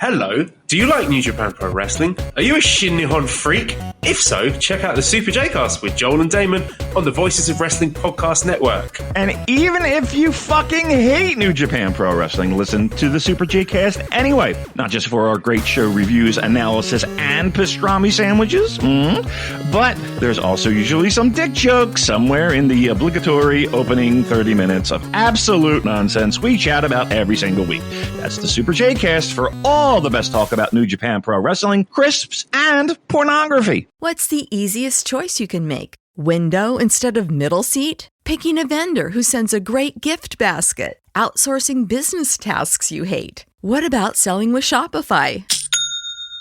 Hello, do you like New Japan Pro Wrestling? Are you a Shin Nihon freak? If so, check out the Super J-Cast with Joel and Damon on the Voices of Wrestling Podcast Network. And even if you fucking hate New Japan Pro Wrestling, listen to the Super J-Cast anyway. Not just for our great show reviews, analysis, and pastrami sandwiches, but there's also usually some dick jokes somewhere in the obligatory opening 30 minutes of absolute nonsense we chat about every single week. That's the Super J-Cast for all the best talk about New Japan Pro Wrestling, crisps, and pornography. What's the easiest choice you can make? Window instead of middle seat? Picking a vendor who sends a great gift basket? Outsourcing business tasks you hate? What about selling with Shopify?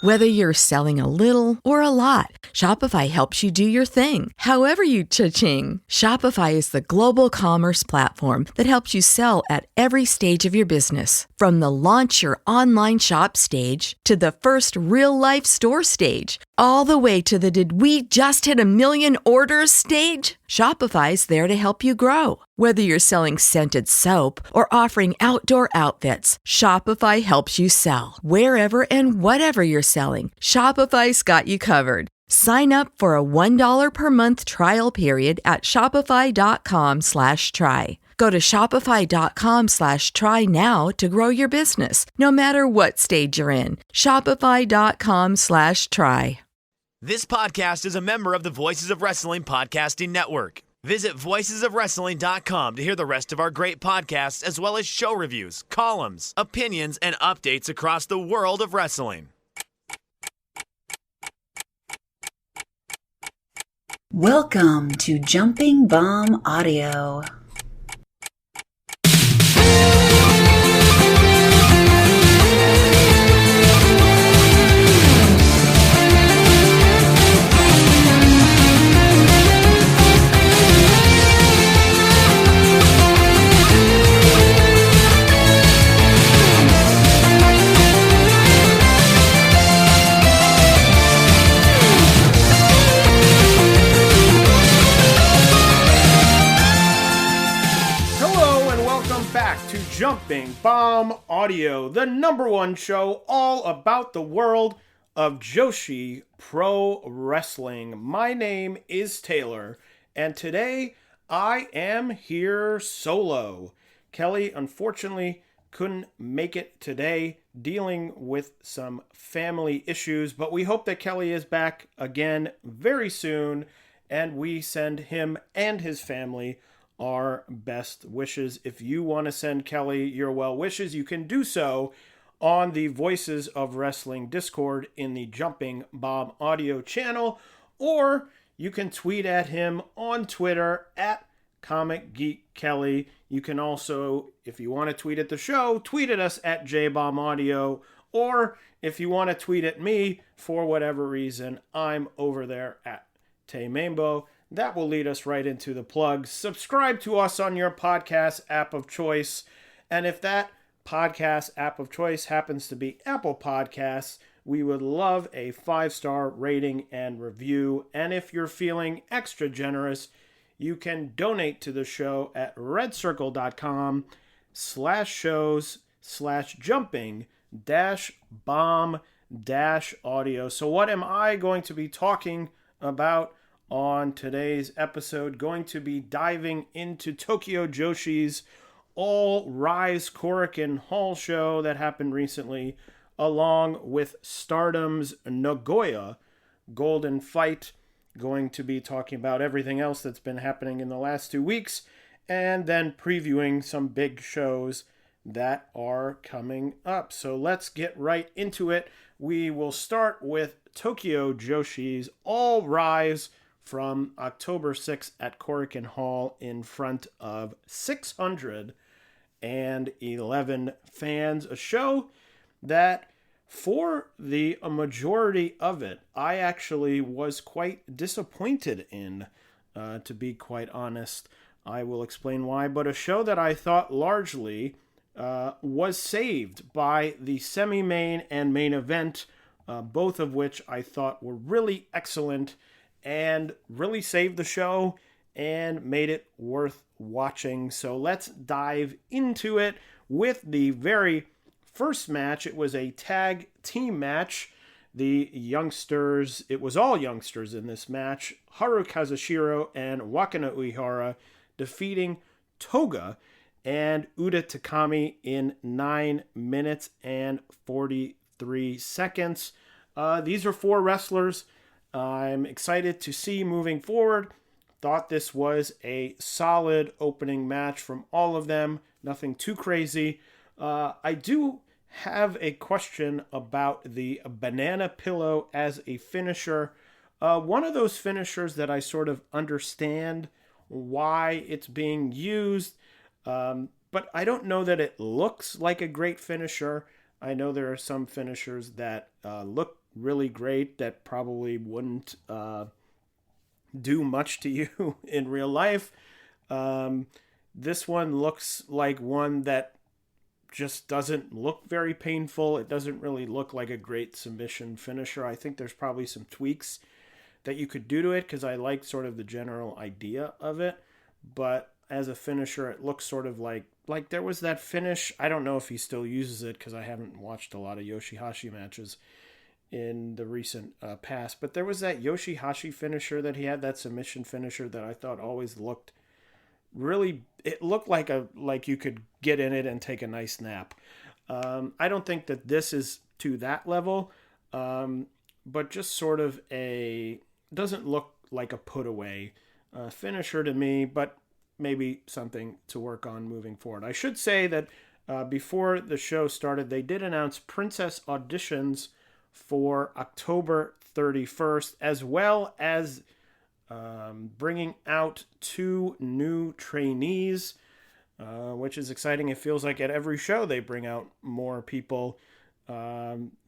Whether you're selling a little or a lot, Shopify helps you do your thing, however you cha-ching. Shopify is the global commerce platform that helps you sell at every stage of your business. From the launch your online shop stage to the first real-life store stage, all the way to the did we just hit 1 million orders stage? Shopify's there to help you grow. Whether you're selling scented soap or offering outdoor outfits, Shopify helps you sell. Wherever and whatever you're selling, Shopify's got you covered. Sign up for a $1 per month trial period at shopify.com/try. Go to shopify.com/try now to grow your business, no matter what stage you're in. Shopify.com/try. This podcast is a member of the Voices of Wrestling Podcasting Network. Visit voicesofwrestling.com to hear the rest of our great podcasts, as well as show reviews, columns, opinions, and updates across the world of wrestling. Welcome to Jumping Bomb Audio. Jumping Bomb Audio, the #1 show all about the world of Joshi Pro Wrestling. My name is Taylor, and today I am here solo. Kelly, unfortunately, couldn't make it today, dealing with some family issues, but we hope that Kelly is back again very soon, and we send him and his family our best wishes. If you want to send Kelly your well wishes, you can do so on the Voices of Wrestling Discord in the Jumping Bomb Audio channel, or you can tweet at him on Twitter at Comic Geek Kelly. You can also, if you want to tweet at the show, tweet at us at JBombAudio, or if you want to tweet at me for whatever reason, I'm over there at Tay Mambo. That will lead us right into the plugs. Subscribe to us on your podcast app of choice. And if that podcast app of choice happens to be Apple Podcasts, we would love a 5-star rating and review. And if you're feeling extra generous, you can donate to the show at redcircle.com/shows/jumping-bomb-audio. So what am I going to be talking about on today's episode? Going to be diving into Tokyo Joshi's All Rise Korakuen Hall show that happened recently, along with Stardom's Nagoya Golden Fight. Going to be talking about everything else that's been happening in the last 2 weeks, and then previewing some big shows that are coming up. So let's get right into it. We will start with Tokyo Joshi's All Rise from October 6th at Korakuen Hall in front of 611 fans. A show that, for the majority of it, I actually was quite disappointed in, to be quite honest. I will explain why, but a show that I thought largely was saved by the semi-main and main event, both of which I thought were really excellent and really saved the show and made it worth watching. So let's dive into it with the very first match, it was a tag team match. It was all youngsters in this match. Haru Kazushiro and Wakana Uehara defeating Toga and Uda Takami in 9 minutes and 43 seconds. These are 4 wrestlers I'm excited to see moving forward. Thought this was a solid opening match from all of them. Nothing too crazy. I do have a question about the banana pillow as a finisher. One of those finishers that I sort of understand why it's being used, but I don't know that it looks like a great finisher. I know there are some finishers that look really great that probably wouldn't do much to you in real life. This one looks like one that just doesn't look very painful. It doesn't really look like a great submission finisher. I think there's probably some tweaks that you could do to it because I like sort of the general idea of it. But as a finisher, it looks sort of like there was that finish. I don't know if he still uses it because I haven't watched a lot of Yoshihashi matches in the recent past. But there was that Yoshihashi finisher that he had, that submission finisher that I thought always looked really, it looked like you could get in it and take a nice nap. I don't think that this is to that level, but just sort of doesn't look like a put away finisher to me, but maybe something to work on moving forward. I should say that before the show started, they did announce Princess auditions for October 31st, as well as bringing out 2 new trainees, which is exciting. It feels like at every show they bring out more people,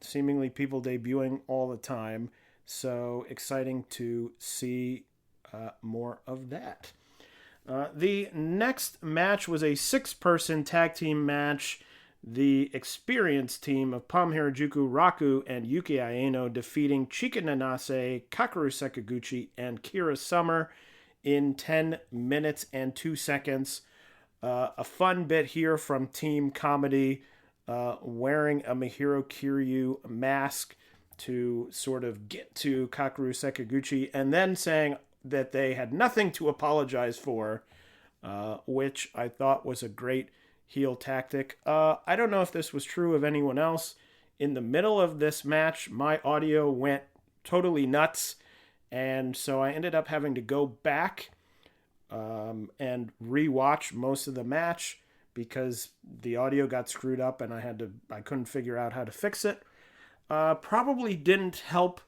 seemingly people debuting all the time. So exciting to see more of that. The next match was a 6-person tag team match. The experienced team of Pam Harajuku, Raku, and Yuki Aeno defeating Chika Nanase, Kakeru Sakaguchi, and Kira Summer in 10 minutes and 2 seconds. A fun bit here from Team Comedy, wearing a Mihiro Kiryu mask to sort of get to Kakeru Sakaguchi, and then saying that they had nothing to apologize for, which I thought was a great heel tactic. I don't know if this was true of anyone else. In the middle of this match, my audio went totally nuts, and so I ended up having to go back and rewatch most of the match because the audio got screwed up and I couldn't figure out how to fix it. Probably didn't help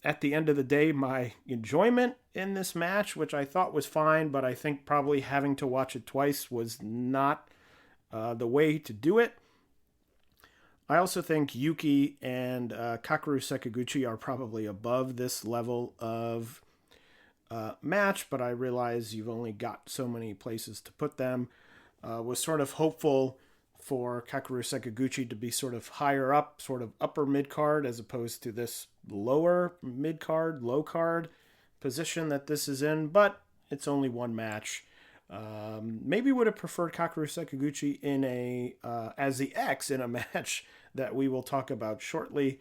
at the end of the day my enjoyment in this match, which I thought was fine, but I think probably having to watch it twice was not the way to do it. I also think Yuki and Kakeru Sakaguchi are probably above this level of match, but I realize you've only got so many places to put them. Was sort of hopeful for Kakeru Sakaguchi to be sort of higher up, sort of upper mid-card, as opposed to this lower mid-card, low-card position that this is in, but it's only one match. Maybe would have preferred Kakeru Sakaguchi in as the X in a match that we will talk about shortly.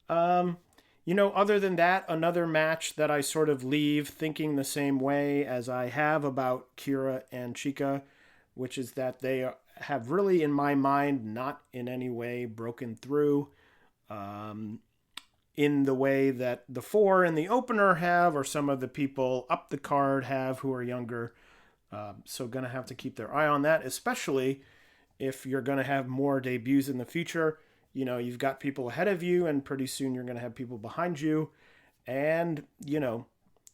Other than that, another match that I sort of leave thinking the same way as I have about Kira and Chika, which is that they have really, in my mind, not in any way broken through in the way that the 4 in the opener have, or some of the people up the card have who are younger. So going to have to keep their eye on that, especially if you're going to have more debuts in the future. You've got people ahead of you, and pretty soon you're going to have people behind you. And,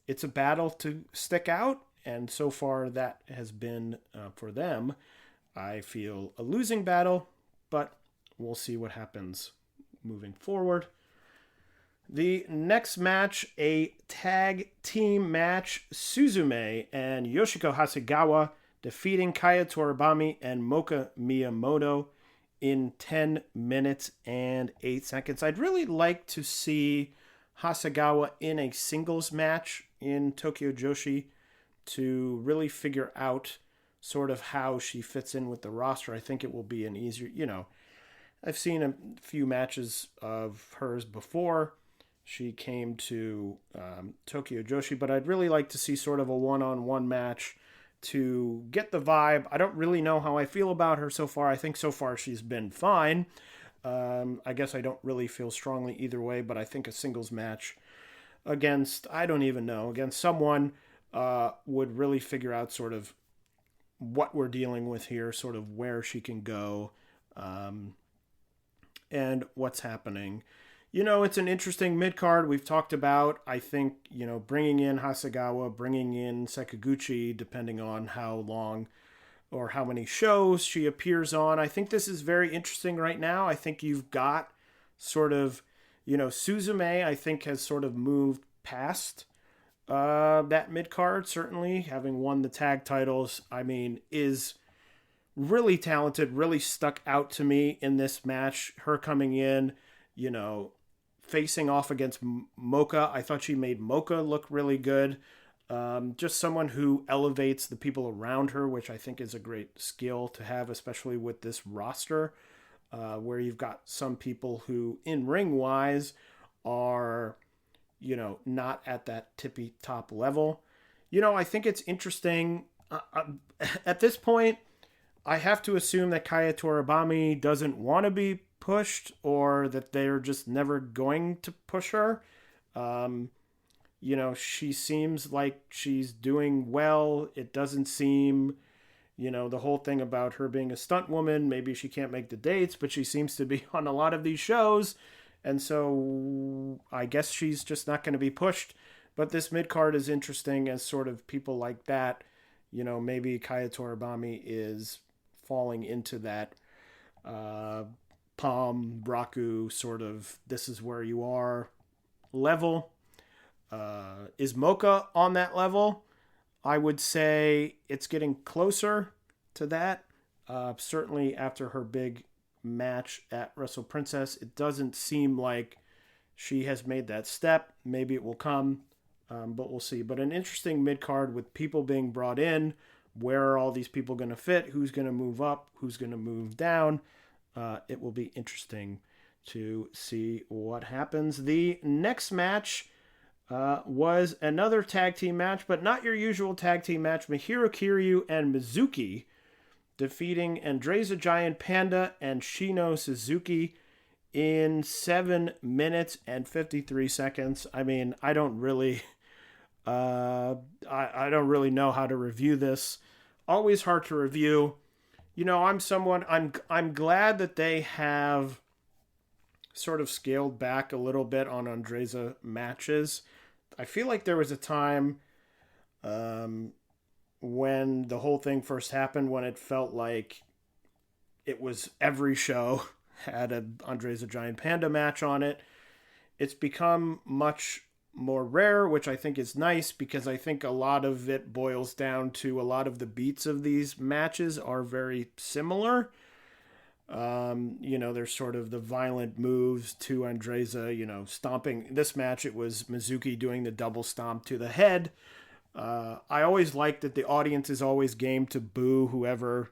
it's a battle to stick out. And so far that has been, for them, I feel, a losing battle, but we'll see what happens moving forward. The next match, a tag team match, Suzume and Yoshiko Hasegawa defeating Kaya Toribami and Moka Miyamoto in 10 minutes and 8 seconds. I'd really like to see Hasegawa in a singles match in Tokyo Joshi to really figure out sort of how she fits in with the roster. I think it will be an easier, I've seen a few matches of hers before she came to Tokyo Joshi, but I'd really like to see sort of a one-on-one match to get the vibe. I don't really know how I feel about her so far. I think so far she's been fine. I guess I don't really feel strongly either way, but I think a singles match against, I don't even know, against someone would really figure out sort of what we're dealing with here, sort of where she can go, and what's happening. You know, it's an interesting mid-card. We've talked about, I think, you know, bringing in Hasegawa, bringing in Sekiguchi, depending on how long or how many shows she appears on. I think this is very interesting right now. I think you've got sort of, you know, Suzume, I think, has sort of moved past that mid-card, certainly, having won the tag titles. I mean, is really talented, really stuck out to me in this match. Her coming in, you know, facing off against Mocha. I thought she made Mocha look really good. Just someone who elevates the people around her, which I think is a great skill to have, especially with this roster, where you've got some people who, in ring-wise, are, you know, not at that tippy top level. You know, I think it's interesting. At this point, I have to assume that Kaya Toribami doesn't want to be pushed, or that they're just never going to push her. You know, she seems like she's doing well. It doesn't seem, you know, the whole thing about her being a stunt woman, maybe she can't make the dates, but she seems to be on a lot of these shows. And so I guess she's just not going to be pushed. But this mid-card is interesting as sort of people like that. You know, maybe Kaya Toribami is falling into that Palm, Raku sort of, this is where you are level. Is Mocha on that level? I would say it's getting closer to that. Certainly after her big match at Wrestle Princess, it doesn't seem like she has made that step. Maybe it will come, but we'll see. But an interesting mid-card with people being brought in. Where are all these people going to fit? Who's going to move up? Who's going to move down? It will be interesting to see what happens. The next match was another tag team match, but not your usual tag team match. Mahiro Kiryu and Mizuki defeating Andreza Giant Panda and Shino Suzuki in 7 minutes and 53 seconds. I mean, I don't really I don't really know how to review this. Always hard to review. You know, I'm glad that they have sort of scaled back a little bit on Andreza matches. I feel like there was a time when the whole thing first happened, when it felt like it was every show had an Andreza Giant Panda match on it. It's become much more rare, which I think is nice, because I think a lot of it boils down to a lot of the beats of these matches are very similar. You know, there's sort of the violent moves to Andreza, you know, stomping. This match, it was Mizuki doing the double stomp to the head. I always like that the audience is always game to boo whoever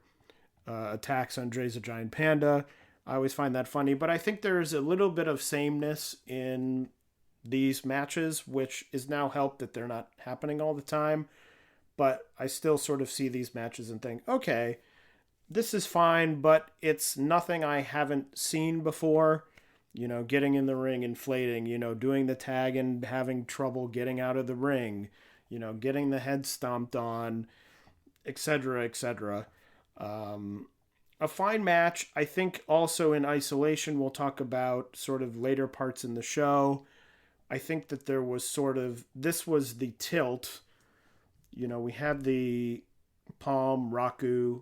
attacks Andreza Giant Panda. I always find that funny, but I think there's a little bit of sameness in these matches, which is now helped that they're not happening all the time. But I still sort of see these matches and think, okay, this is fine, but it's nothing I haven't seen before. You know, getting in the ring, inflating, you know, doing the tag and having trouble getting out of the ring, you know, getting the head stomped on, etc., etc. A fine match. I think also in isolation, we'll talk about sort of later parts in the show. I think that there was sort of, this was the tilt. You know, we had the Palm, Raku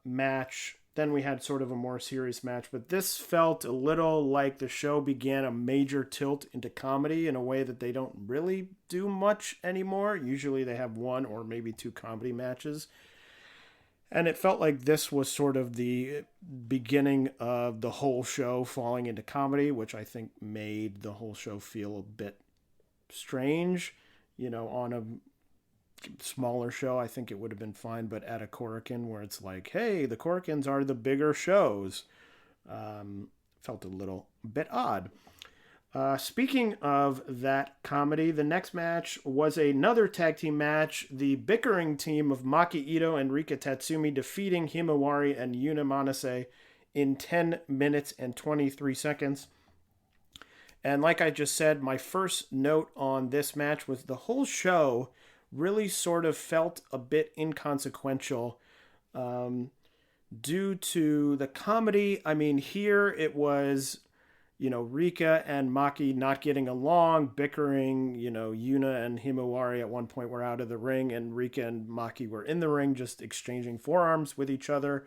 match. Then we had sort of a more serious match. But this felt a little like the show began a major tilt into comedy in a way that they don't really do much anymore. Usually they have one or maybe two comedy matches. And it felt like this was sort of the beginning of the whole show falling into comedy, which I think made the whole show feel a bit strange. You know, on a smaller show, I think it would have been fine, but at a Korakuen where it's like, hey, the Korakuens are the bigger shows. Felt a little bit odd. Speaking of that comedy, the next match was another tag team match. The bickering team of Maki Ito and Rika Tatsumi defeating Himawari and Yuna Manase in 10 minutes and 23 seconds. And like I just said, my first note on this match was the whole show really sort of felt a bit inconsequential due to the comedy. I mean, here it was, Rika and Maki not getting along, bickering. Yuna and Himawari at one point were out of the ring, and Rika and Maki were in the ring just exchanging forearms with each other.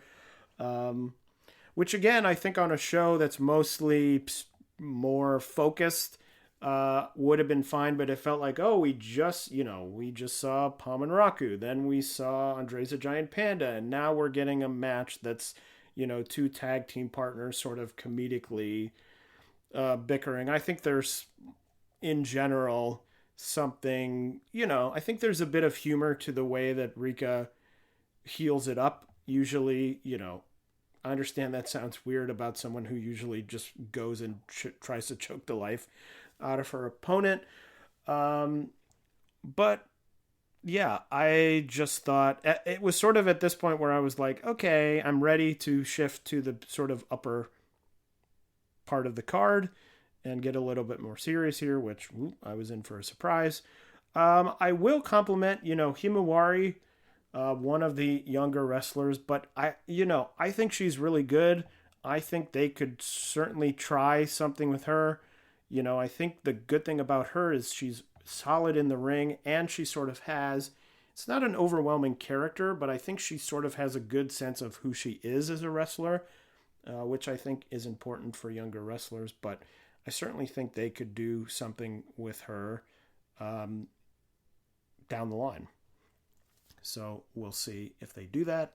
Which, again, I think on a show that's mostly more focused would have been fine, but it felt like, we just saw Palm and Raku, then we saw Andres the Giant Panda, and now we're getting a match that's, two tag team partners sort of comedically bickering. I think there's, in general, something, I think there's a bit of humor to the way that Rika heals it up. Usually, I understand that sounds weird about someone who usually just goes and tries to choke the life out of her opponent. But yeah, I just thought it was sort of at this point where I was like, okay, I'm ready to shift to the sort of upper part of the card and get a little bit more serious here, which I was in for a surprise. I will compliment, Himawari, one of the younger wrestlers, but I think she's really good. I think they could certainly try something with her. I think the good thing about her is she's solid in the ring, and she sort of has, it's not an overwhelming character, but I think she sort of has a good sense of who she is as a wrestler, which I think is important for younger wrestlers. But I certainly think they could do something with her down the line. So we'll see if they do that.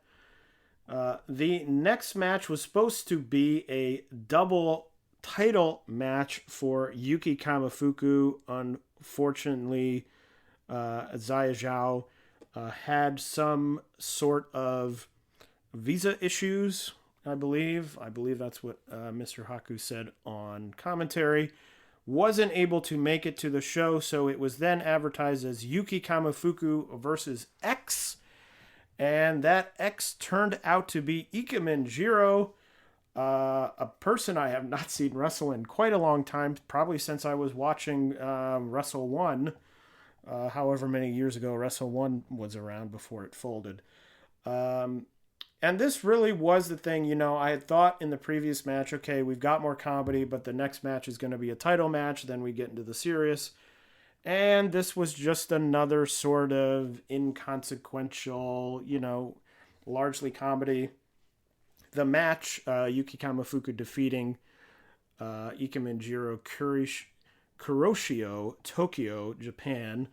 The next match was supposed to be a double title match for Yuki Kamifuku. Unfortunately, Zaya Zhao had some sort of visa issues, I believe. I believe that's what Mr. Haku said on commentary. Wasn't able to make it to the show, so it was then advertised as Yuki Kamifuku versus X. And that X turned out to be Ikemen Jiro, a person I have not seen wrestle in quite a long time, probably since I was watching Wrestle 1, however many years ago Wrestle 1 was around before it folded. And this really was the thing, I had thought in the previous match, okay, we've got more comedy, but the next match is going to be a title match, then we get into the serious. And this was just another sort of inconsequential, largely comedy. The match, Yuki Kamifuku defeating Ikemen Jiro Kuroshio, Tokyo, Japan,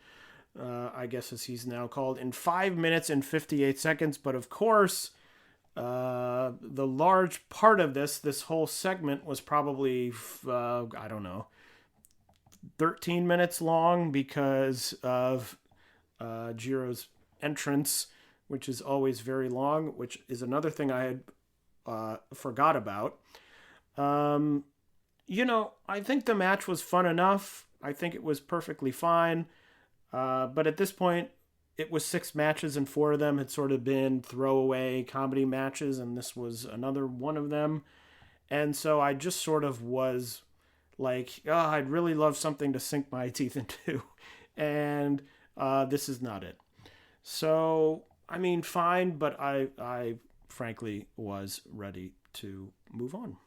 I guess as he's now called, in 5 minutes and 58 seconds. But of course, the large part of this whole segment was probably, 13 minutes long because of Jiro's entrance, which is always very long, which is another thing I had forgot about. I think the match was fun enough. I think it was perfectly fine. But at this point, it was 6 matches and 4 of them had sort of been throwaway comedy matches, and this was another one of them. And so I just sort of was like, I'd really love something to sink my teeth into. And this is not it. So, I mean, fine, but I frankly was ready to move on.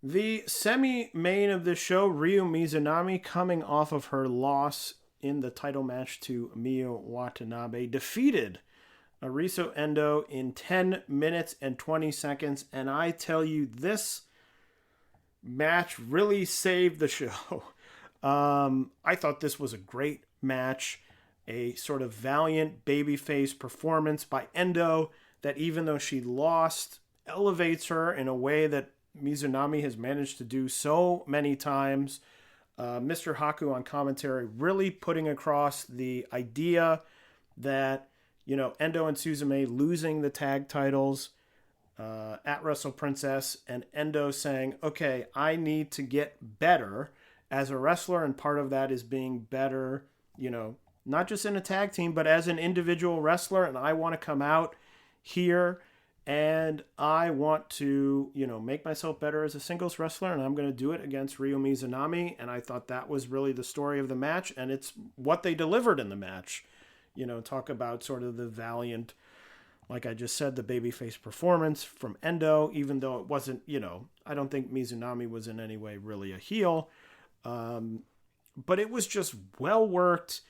The semi-main of the show, Ryu Mizunami, coming off of her loss in the title match to Miyu Watanabe, defeated Ariso Endo in 10 minutes and 20 seconds. And I tell you, this match really saved the show. I thought this was a great match, a sort of valiant babyface performance by Endo that, even though she lost, elevates her in a way that Mizunami has managed to do so many times. Mr. Haku on commentary really putting across the idea that, Endo and Suzume losing the tag titles at Wrestle Princess, and Endo saying, okay, I need to get better as a wrestler, and part of that is being better, not just in a tag team, but as an individual wrestler, and I want to come out here and I want to, make myself better as a singles wrestler, and I'm going to do it against Ryo Mizunami, and I thought that was really the story of the match, and it's what they delivered in the match. Talk about sort of the valiant, like I just said, the babyface performance from Endo, even though it wasn't, I don't think Mizunami was in any way really a heel. But it was just well worked.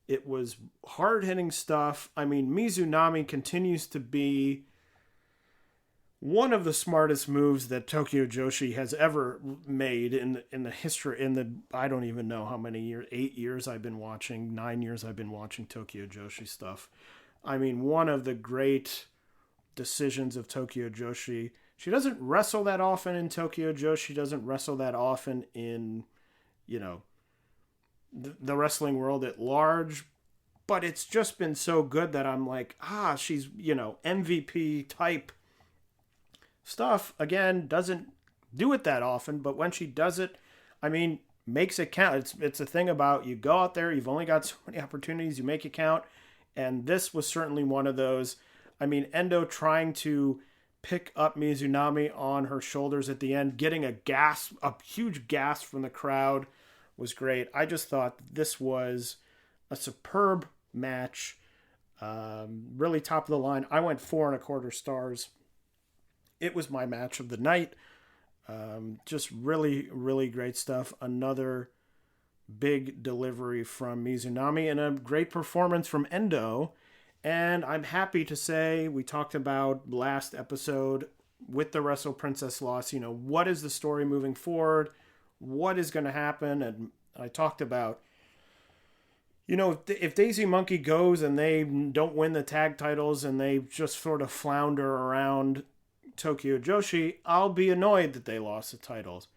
It was hard-hitting stuff. I mean, Mizunami continues to be one of the smartest moves that Tokyo Joshi has ever made in the history, I don't even know how many years, 8 years I've been watching, 9 years I've been watching Tokyo Joshi stuff. I mean, one of the great decisions of Tokyo Joshi. She doesn't wrestle that often in Tokyo Joshi. She doesn't wrestle that often in, the wrestling world at large. But it's just been so good that I'm like, she's, MVP type stuff. Again, doesn't do it that often. But when she does it, I mean, makes it count. It's a thing about you go out there, you've only got so many opportunities, you make it count. And this was certainly one of those. I mean, Endo trying to pick up Mizunami on her shoulders at the end, getting a huge gasp from the crowd was great. I just thought this was a superb match. Really top of the line. I went 4.25 stars. It was my match of the night. Just really, really great stuff. Another big delivery from Mizunami and a great performance from Endo. And I'm happy to say, we talked about last episode with the Wrestle Princess loss, what is the story moving forward? What is going to happen? And I talked about, if Daisy Monkey goes and they don't win the tag titles and they just sort of flounder around Tokyo Joshi, I'll be annoyed that they lost the titles.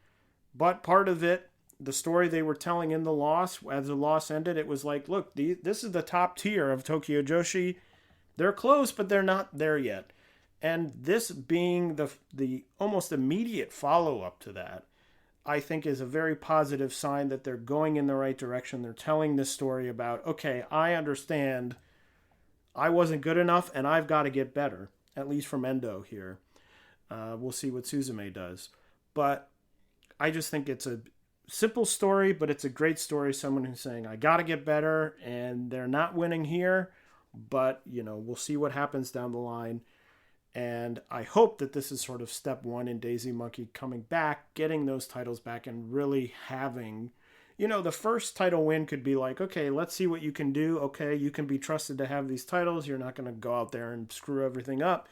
But part of it, the story they were telling in the loss, as the loss ended, it was like, look, this is the top tier of Tokyo Joshi. They're close, but they're not there yet. And this being the almost immediate follow-up to that, I think is a very positive sign that they're going in the right direction. They're telling this story about, okay, I understand I wasn't good enough and I've got to get better, at least from Endo here. We'll see what Suzume does. But I just think it's a simple story, but it's a great story. Someone who's saying, I got to get better, and they're not winning here, but, we'll see what happens down the line. And I hope that this is sort of step one in Daisy Monkey coming back, getting those titles back, and really having, the first title win could be like, okay, let's see what you can do. Okay, you can be trusted to have these titles. You're not going to go out there and screw everything up.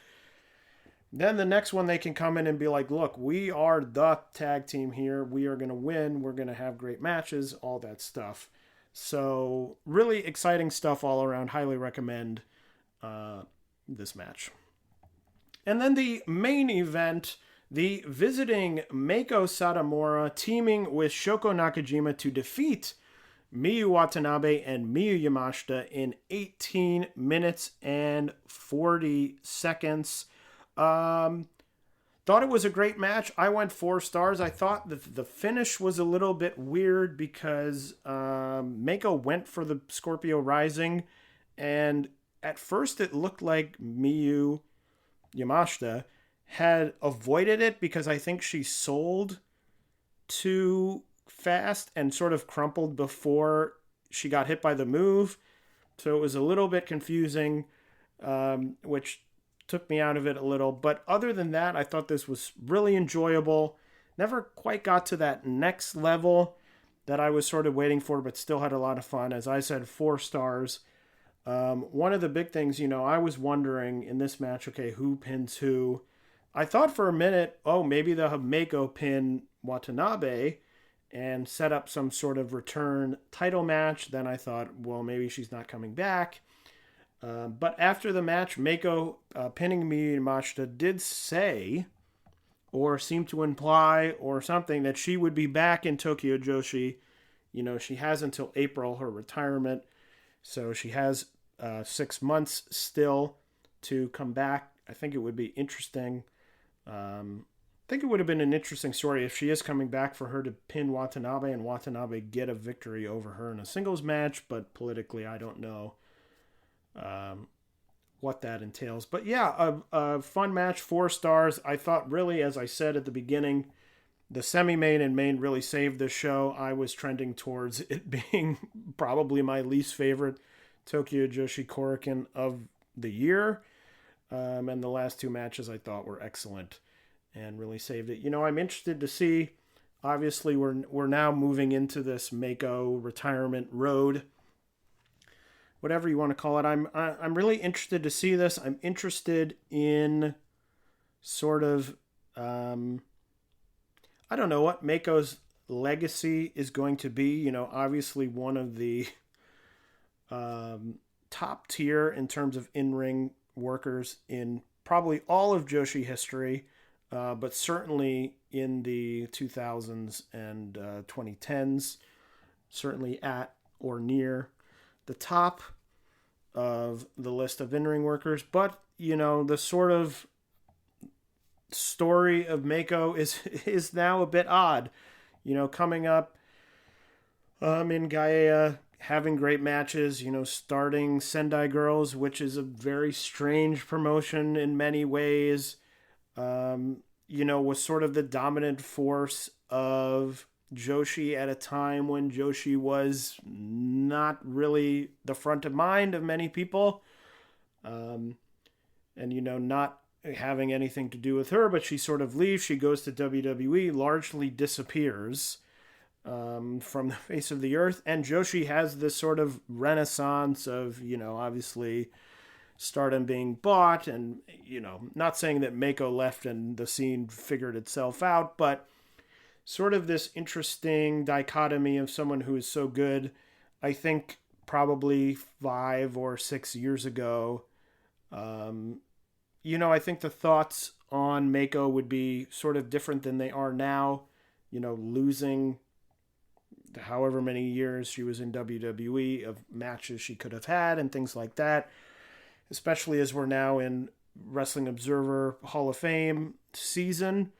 Then the next one, they can come in and be like, look, we are the tag team here. We are going to win. We're going to have great matches, all that stuff. So really exciting stuff all around. Highly recommend this match. And then the main event, the visiting Meiko Satomura teaming with Shoko Nakajima to defeat Miyu Watanabe and Miyu Yamashita in 18 minutes and 40 seconds. Thought it was a great match. I went 4 stars. I thought the finish was a little bit weird because Meiko went for the Scorpio Rising, and at first it looked like Miyu Yamashita had avoided it because I think she sold too fast and sort of crumpled before she got hit by the move. So it was a little bit confusing, which took me out of it a little. But other than that, I thought this was really enjoyable. Never quite got to that next level that I was sort of waiting for, but still had a lot of fun. As I said, 4 stars. One of the big things, I was wondering in this match, okay, who pins who? I thought for a minute, maybe they'll have Meiko pin Watanabe and set up some sort of return title match. Then I thought, well, maybe she's not coming back. But after the match, Meiko pinning Miyu Yamashita did say, or seemed to imply or something, that she would be back in Tokyo Joshi. She has until April, her retirement. So she has 6 months still to come back. I think it would be interesting I think it would have been an interesting story if she is coming back for her to pin Watanabe and Watanabe get a victory over her in a singles match, but politically I don't know what that entails. But yeah, a fun match, 4 stars. I thought really, as I said at the beginning, the semi-main and main really saved this show. I was trending towards it being probably my least favorite Tokyo Joshi Korakuen of the year. And the last 2 matches I thought were excellent and really saved it. I'm interested to see, obviously we're now moving into this Mako retirement road, whatever you want to call it. I'm really interested to see this. I'm interested in sort of, I don't know what Mako's legacy is going to be. Obviously one of the top tier in terms of in-ring workers in probably all of Joshi history, but certainly in the 2000s and 2010s, certainly at or near the top of the list of in-ring workers. But, the sort of story of Mako is now a bit odd. Coming up in Gaia, having great matches, starting Sendai Girls, which is a very strange promotion in many ways, was sort of the dominant force of Joshi at a time when Joshi was not really the front of mind of many people. And, not having anything to do with her, but she sort of leaves. She goes to WWE, largely disappears from the face of the earth. And Joshi has this sort of renaissance of, obviously Stardom being bought and, not saying that Mako left and the scene figured itself out, but sort of this interesting dichotomy of someone who is so good. I think probably 5 or 6 years ago, I think the thoughts on Mako would be sort of different than they are now, losing however many years she was in WWE of matches she could have had and things like that, especially as we're now in Wrestling Observer Hall of Fame season.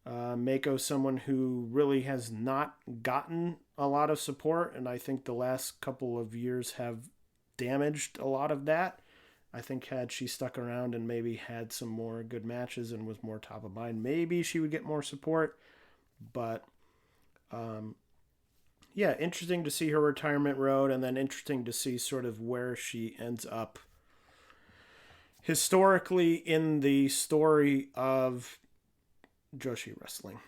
Mako's someone who really has not gotten a lot of support, and I think the last couple of years have damaged a lot of that. I think had she stuck around and maybe had some more good matches and was more top of mind, maybe she would get more support. But, interesting to see her retirement road, and then interesting to see sort of where she ends up historically in the story of Joshi Wrestling.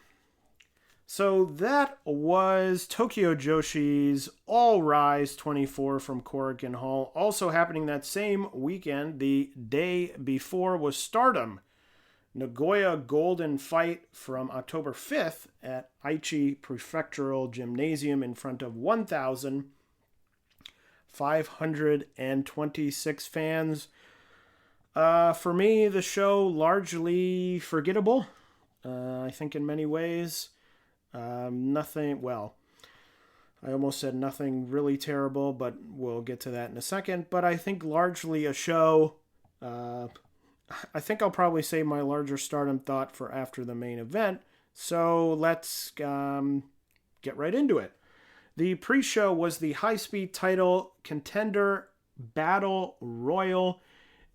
So that was Tokyo Joshi's All Rise 24 from Korakuen Hall. Also happening that same weekend, the day before, was Stardom. Nagoya Golden Fight from October 5th at Aichi Prefectural Gymnasium in front of 1,526 fans. For me, the show largely forgettable. I think in many ways. Nothing, well, I almost said nothing really terrible, but we'll get to that in a second. But I think largely a show. I think I'll probably save my larger Stardom thought for after the main event. So let's get right into it. The pre-show was the high-speed title contender battle royal,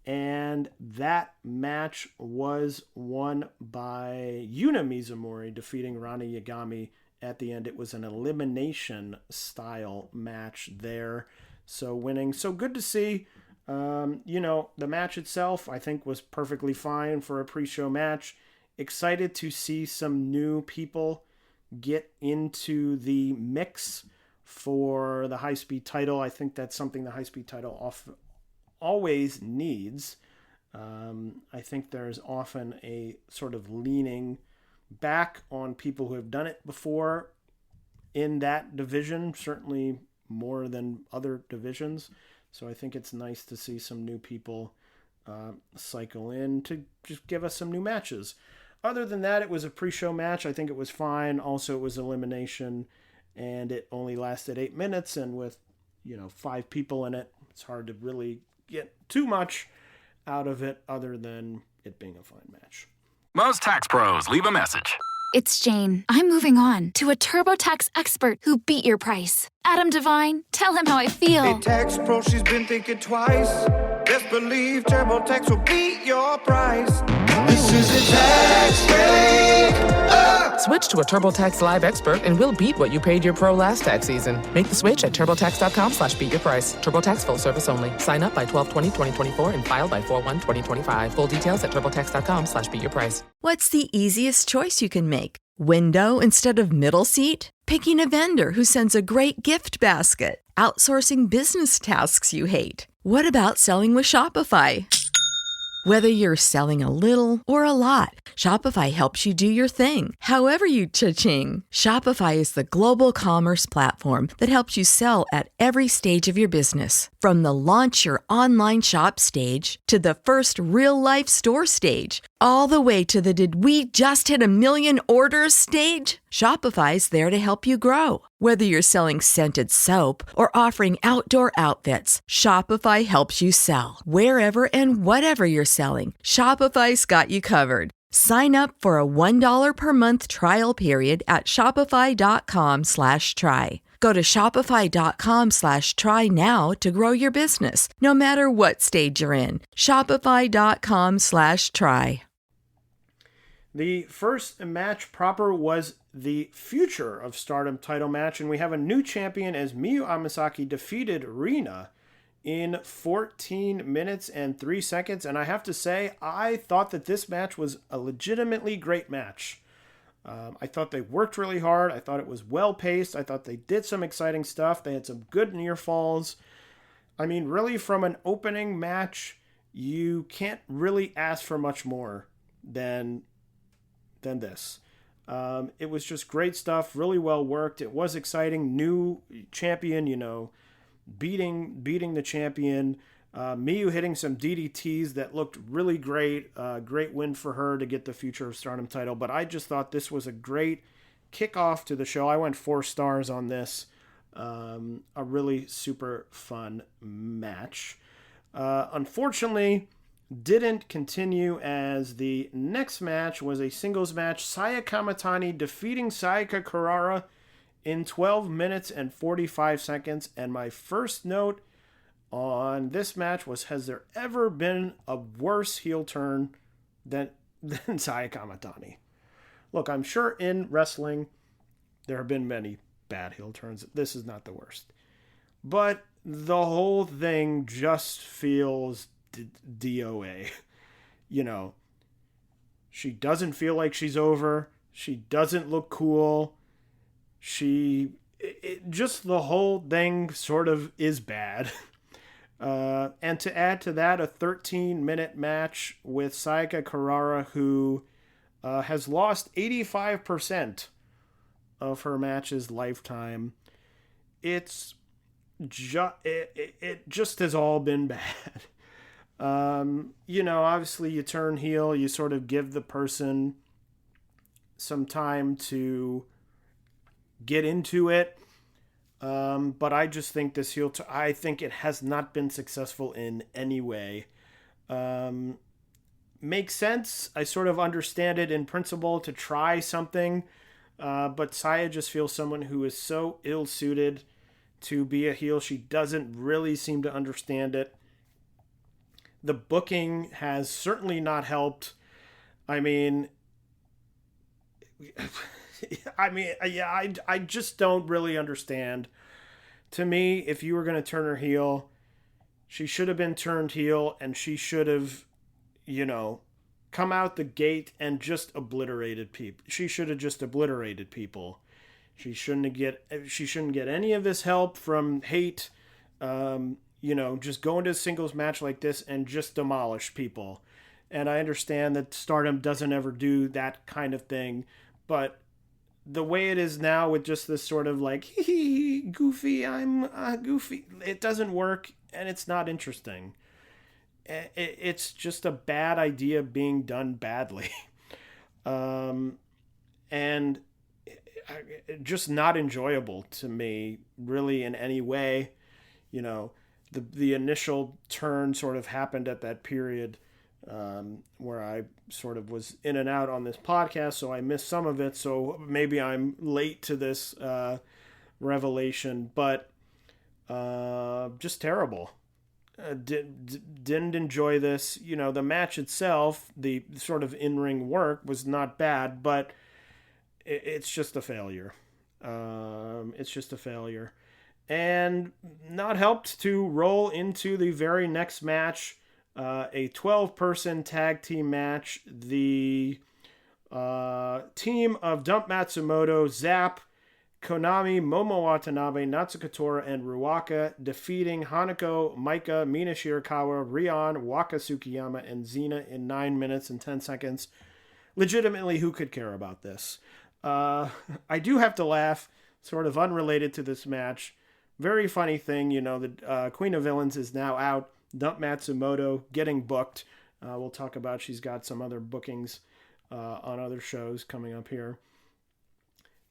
and that match was won by Yuna Mizumori defeating Rana Yagami at the end. It was an elimination style match there, so winning. So good to see. The match itself I think was perfectly fine for a pre-show match. Excited to see some new people get into the mix for the high-speed title. I think that's something the high-speed title always needs. I think there's often a sort of leaning back on people who have done it before in that division, certainly more than other divisions. So I think it's nice to see some new people cycle in to just give us some new matches. Other than that, it was a pre-show match. I think it was fine. Also, it was elimination, and it only lasted 8 minutes, and with 5 people in it, it's hard to really get too much out of it other than it being a fine match. Most tax pros leave a message. It's Jane. I'm moving on to a TurboTax expert who beat your price. Adam Devine, tell him how I feel. Hey, tax pro, she's been thinking twice. Best believe TurboTax will beat your price. This is a tax break. Switch to a TurboTax Live expert and we'll beat what you paid your pro last tax season. Make the switch at TurboTax.com/beatyourprice. TurboTax full service only. Sign up by 12/20/2024 and file by 4/1/2025. Full details at TurboTax.com/beatyourprice. What's the easiest choice you can make? Window instead of middle seat? Picking a vendor who sends a great gift basket? Outsourcing business tasks you hate? What about selling with Shopify? Whether you're selling a little or a lot, Shopify helps you do your thing, however you cha-ching. Shopify is the global commerce platform that helps you sell at every stage of your business. From the launch your online shop stage to the first real-life store stage, all the way to the did we just hit 1 million orders stage. Shopify's there to help you grow. Whether you're selling scented soap or offering outdoor outfits, Shopify helps you sell. Wherever and whatever you're selling, Shopify's got you covered. Sign up for a $1 per month trial period at shopify.com/try. Go to shopify.com/try now to grow your business, no matter what stage you're in. Shopify.com/try. The first match proper was the Future of Stardom title match, and we have a new champion as Miyu Amasaki defeated Rina in 14 minutes and 3 seconds. And I have to say, I thought that this match was a legitimately great match. I thought they worked really hard. I thought it was well-paced. I thought they did some exciting stuff. They had some good near falls. I mean, really, from an opening match, you can't really ask for much more than this. It was just great stuff, really well worked. It was exciting. New champion, beating the champion. Miyu hitting some DDTs that looked really great. Great win for her to get the Future of Stardom title. But I just thought this was a great kickoff to the show. I went 4 stars on this. A really super fun match. Unfortunately, didn't continue, as the next match was a singles match. Saya Kamatani defeating Sayaka Kurara in 12 minutes and 45 seconds. And my first note on this match was, has there ever been a worse heel turn than Saya Kamatani? Look, I'm sure in wrestling there have been many bad heel turns. This is not the worst. But the whole thing just feels DOA. She doesn't feel like she's over. She doesn't look cool. Just the whole thing sort of is bad. And to add to that, a 13-minute match with Sayaka Kurara, who has lost 85% of her match's lifetime. It just has all been bad. Obviously you turn heel, you sort of give the person some time to get into it. But I just think this heel, I think it has not been successful in any way. Makes sense. I sort of understand it in principle to try something. But Saya just feels someone who is so ill-suited to be a heel. She doesn't really seem to understand it. The booking has certainly not helped. I just don't really understand. To me, if you were going to turn her heel, she should have been turned heel, and she should have, come out the gate and just obliterated people. She should have just obliterated people. She shouldn't get any of this help from hate. Just go into a singles match like this and just demolish people. And I understand that Stardom doesn't ever do that kind of thing, but the way it is now with just this sort of like, goofy, I'm goofy, it doesn't work, and it's not interesting. It's just a bad idea being done badly. And just not enjoyable to me, really, in any way. The initial turn sort of happened at that period. where I sort of was in and out on this podcast, so I missed some of it, so maybe I'm late to this revelation, but just terrible. Didn't enjoy this. You know, the match itself, the sort of in-ring work was not bad, but it's just a failure. It's just a failure. And not helped to roll into the very next match, a 12-person tag team match. The team of Dump Matsumoto, Zap, Konami, Momo Watanabe, Natsuko Tora, and Ruaka defeating Hanako, Maika, Mina Shirakawa, Rion, Waka Tsukiyama, and Xena in 9 minutes and 10 seconds. Legitimately, who could care about this? I do have to laugh, sort of unrelated to this match. Very funny thing, you know, the Queen of Villains is now out. Dump Matsumoto getting booked. We'll talk about she's got some other bookings on other shows coming up here.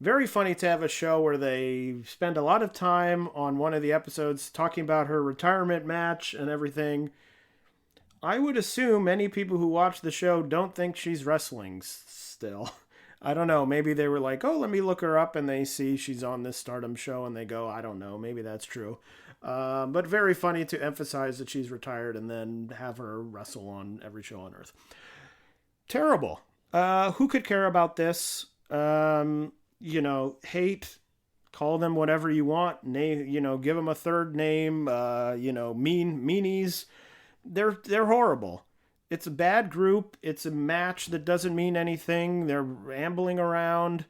Very funny to have a show where they spend a lot of time on one of the episodes talking about her retirement match and everything. I would assume many people who watch the show don't think she's wrestling still. I don't know. Maybe they were like, oh, let me look her up, and they see she's on this Stardom show, and they go, I don't know. Maybe that's true. But very funny to emphasize that she's retired and then have her wrestle on every show on Earth. Terrible. Who could care about this? You know, hate, call them whatever you want, name, you know, give them a third name, you know, meanies. They're horrible. It's a bad group. It's a match that doesn't mean anything. They're rambling around.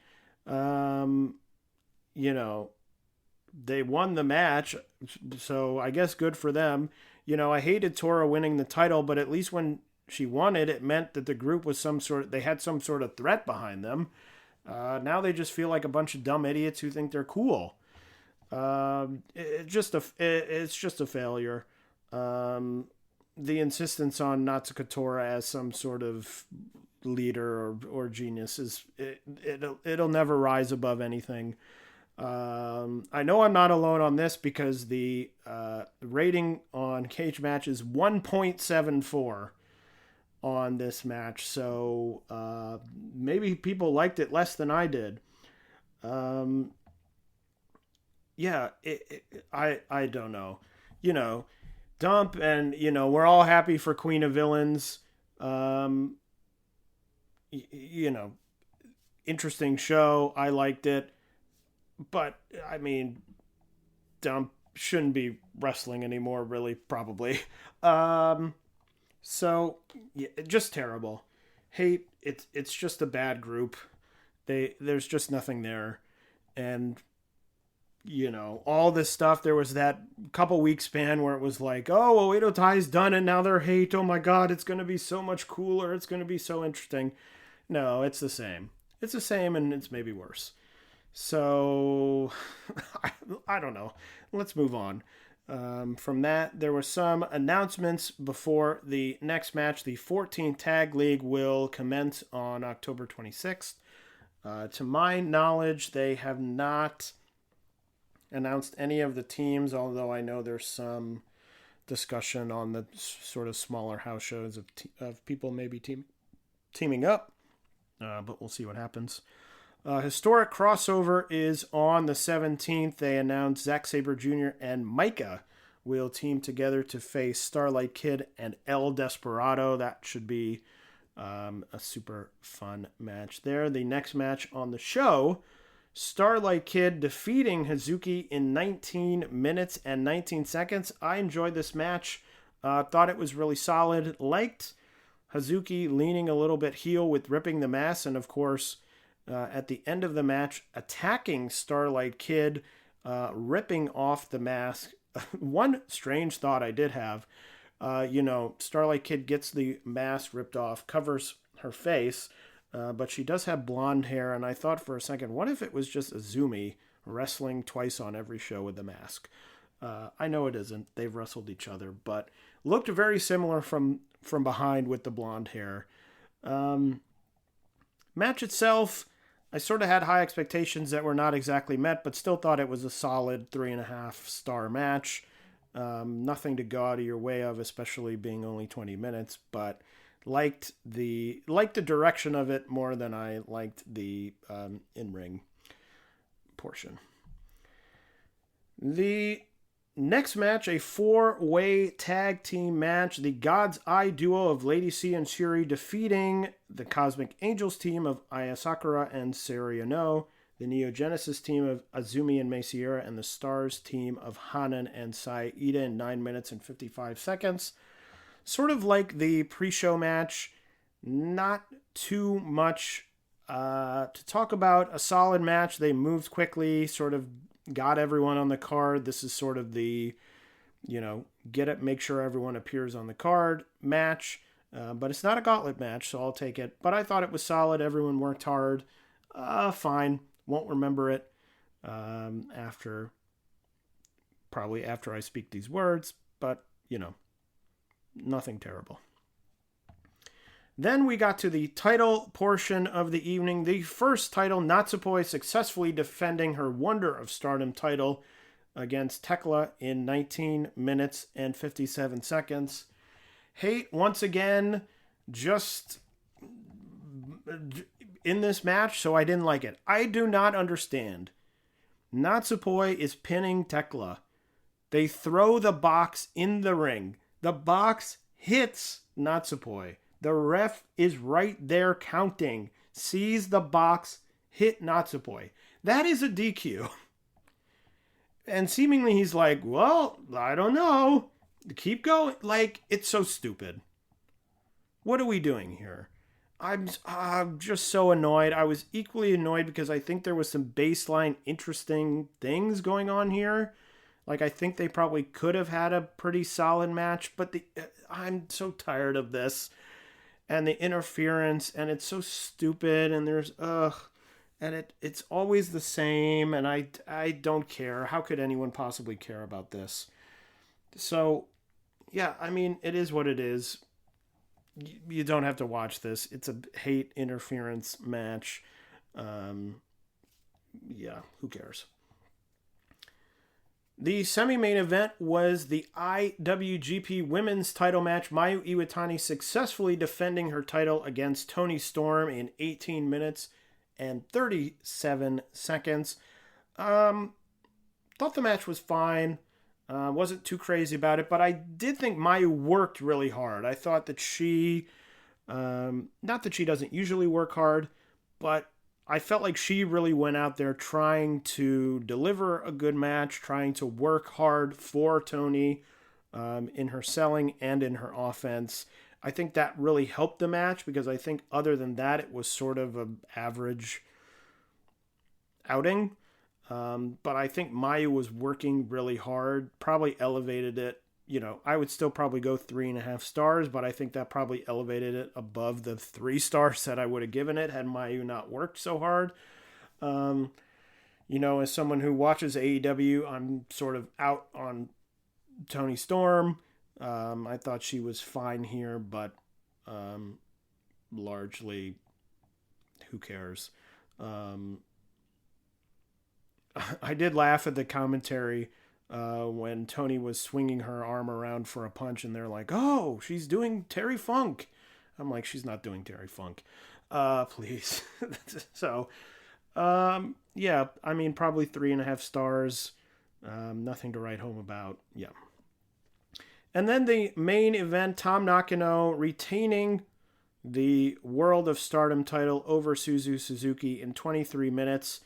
You know, they won the match, so I guess good for them. You know, I hated Tora winning the title, but at least when she won it, it meant that the group was they had some sort of threat behind them. Now they just feel like a bunch of dumb idiots who think they're cool. It's just a failure. The insistence on Natsuko Tora as some sort of leader or genius it'll never rise above anything. I know I'm not alone on this because the rating on Cage Match is 1.74. on this match, so maybe people liked it less than I did. Yeah, I don't know. You know, Dump, and you know, we're all happy for Queen of Villains. You know, interesting show. I liked it, but I mean, Dump shouldn't be wrestling anymore, really, probably. So, yeah, just terrible. Hate, it's just a bad group. There's just nothing there. And, you know, all this stuff, there was that couple week span where it was like, oh, Oedo Tai's done it, now they're hate. Oh my god, it's going to be so much cooler. It's going to be so interesting. No, it's the same. It's the same, and it's maybe worse. So, I don't know. Let's move on. From that, there were some announcements before the next match. The 14th Tag League will commence on October 26th. To my knowledge, they have not announced any of the teams, although I know there's some discussion on the sort of smaller house shows of people maybe teaming up. But we'll see what happens. Historic Crossover is on the 17th. They announced Zack Sabre Jr. and Micah will team together to face Starlight Kid and El Desperado. That should be a super fun match there. The next match on the show, Starlight Kid defeating Hazuki in 19 minutes and 19 seconds. I enjoyed this match. Thought it was really solid. Liked Hazuki leaning a little bit heel with ripping the mask, and of course, at the end of the match, attacking Starlight Kid, ripping off the mask. One strange thought I did have, you know, Starlight Kid gets the mask ripped off, covers her face, but she does have blonde hair, and I thought for a second, what if it was just Azumi wrestling twice on every show with the mask? I know it isn't. They've wrestled each other, but looked very similar from behind with the blonde hair. Match itself, I sort of had high expectations that were not exactly met, but still thought it was a solid 3.5 star match. Nothing to go out of your way of, especially being only 20 minutes, but liked the direction of it more than I liked the in-ring portion. The next match, a 4-way tag team match. The God's Eye duo of Lady C and Shuri defeating the Cosmic Angels team of Aya Sakura and Saria No, the Neo Genesis team of Azumi and Mei Sierra, and the Stars team of Hanan and Sai Ida in 9 minutes and 55 seconds. Sort of like the pre-show match, not too much to talk about. A solid match. They moved quickly, sort of got everyone on the card. This is sort of the, get it, make sure everyone appears on the card match. But it's not a gauntlet match, so I'll take it. But I thought it was solid. Everyone worked hard. Fine. Won't remember it probably after I speak these words. But, nothing terrible. Then we got to the title portion of the evening. The first title, Natsupoi successfully defending her Wonder of Stardom title against Tekla in 19 minutes and 57 seconds. Hate, once again, just in this match, so I didn't like it. I do not understand. Natsupoi is pinning Tekla. They throw the box in the ring. The box hits Natsupoi. The ref is right there counting, sees the box hit Natsupoi. That is a DQ. And seemingly he's like, well, I don't know. Keep going. Like, it's so stupid. What are we doing here? I'm just so annoyed. I was equally annoyed because I think there was some baseline interesting things going on here. Like, I think they probably could have had a pretty solid match, but I'm so tired of this. And the interference, and it's so stupid, and there's, and it's always the same, and I don't care. How could anyone possibly care about this? So, yeah, I mean, it is what it is. You don't have to watch this. It's a hate interference match. Yeah, who cares? The semi-main event was the IWGP Women's title match. Mayu Iwatani successfully defending her title against Toni Storm in 18 minutes and 37 seconds. Thought the match was fine. Wasn't too crazy about it, but I did think Mayu worked really hard. I thought that she, not that she doesn't usually work hard, but I felt like she really went out there trying to deliver a good match, trying to work hard for Toni in her selling and in her offense. I think that really helped the match because I think other than that, it was sort of an average outing. But I think Mayu was working really hard, probably elevated it. I would still probably go 3.5 stars, but I think that probably elevated it above the 3 stars that I would have given it had Mayu not worked so hard. As someone who watches AEW, I'm sort of out on Toni Storm. I thought she was fine here, but largely, who cares? I did laugh at the commentary when Toni was swinging her arm around for a punch, and they're like, oh, she's doing Terry Funk. I'm like, she's not doing Terry Funk. Please. So, yeah, I mean, probably 3.5 stars. Nothing to write home about. Yeah. And then the main event, Tam Nakano retaining the World of Stardom title over Suzu Suzuki in 23 minutes.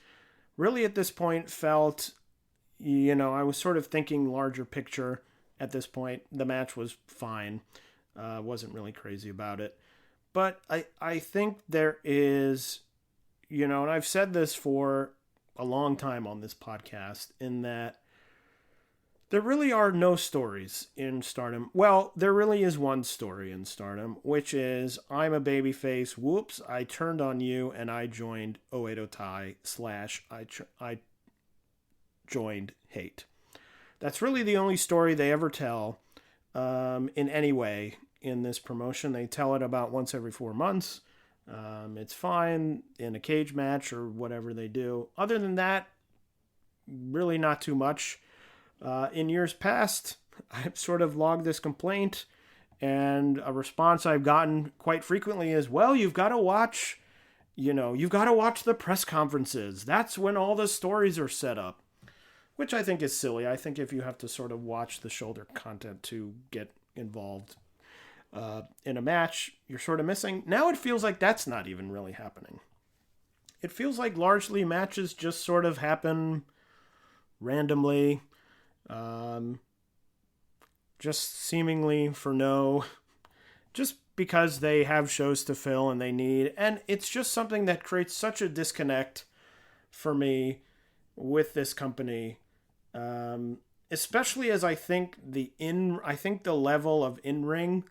Really, at this point, felt, I was sort of thinking larger picture at this point. The match was fine. Wasn't really crazy about it. But I think there is, and I've said this for a long time on this podcast, in that there really are no stories in Stardom. Well, there really is one story in Stardom, which is I'm a babyface. Whoops, I turned on you and I joined Oedo Tai / I joined hate. That's really the only story they ever tell in any way in this promotion. They tell it about once every 4 months. It's fine in a cage match or whatever they do. Other than that, really not too much. In years past, I've sort of logged this complaint, And a response I've gotten quite frequently is, well, you've got to watch the press conferences. That's when all the stories are set up, which I think is silly. I think if you have to sort of watch the shoulder content to get involved in a match, you're sort of missing. Now it feels like that's not even really happening. It feels like largely matches just sort of happen randomly, just seemingly just because they have shows to fill and they need. And it's just something that creates such a disconnect for me with this company. Especially as I think the level of in-ring,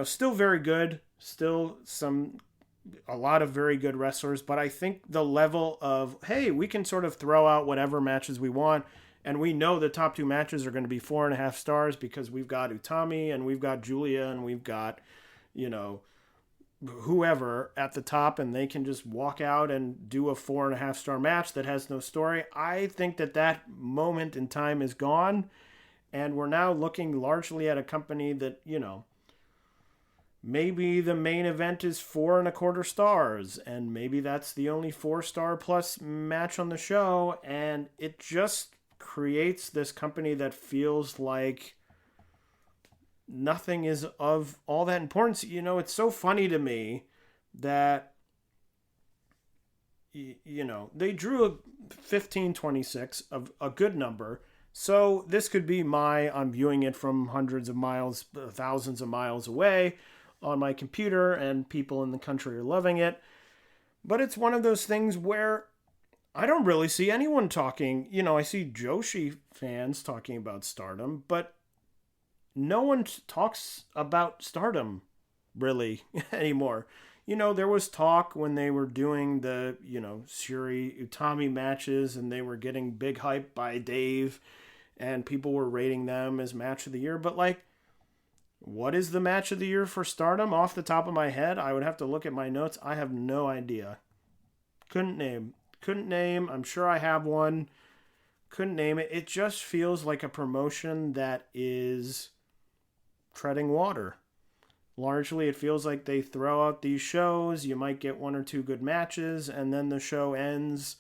still very good, still a lot of very good wrestlers, but I think the level of, hey, we can sort of throw out whatever matches we want, and we know the top 2 matches are going to be 4.5 stars because we've got Utami and we've got Julia and we've got, whoever at the top, and they can just walk out and do a 4.5 star match that has no story. I think that moment in time is gone, and we're now looking largely at a company that, maybe the main event is 4.25 stars, and maybe that's the only 4-star plus match on the show, and it just creates this company that feels like nothing is of all that importance. It's so funny to me that, they drew a 1526 of a good number. So this could be I'm viewing it from hundreds of miles, thousands of miles away on my computer, and people in the country are loving it. But it's one of those things where I don't really see anyone talking. I see Joshi fans talking about Stardom, but no one talks about Stardom really anymore. There was talk when they were doing the, Shuri Utami matches, and they were getting big hype by Dave, and people were rating them as match of the year. But what is the match of the year for Stardom? Off the top of my head, I would have to look at my notes. I have no idea. Couldn't name. I'm sure I have one. Couldn't name it. It just feels like a promotion that is treading water. Largely, it feels like they throw out these shows. You might get 1 or 2 good matches, and then the show ends,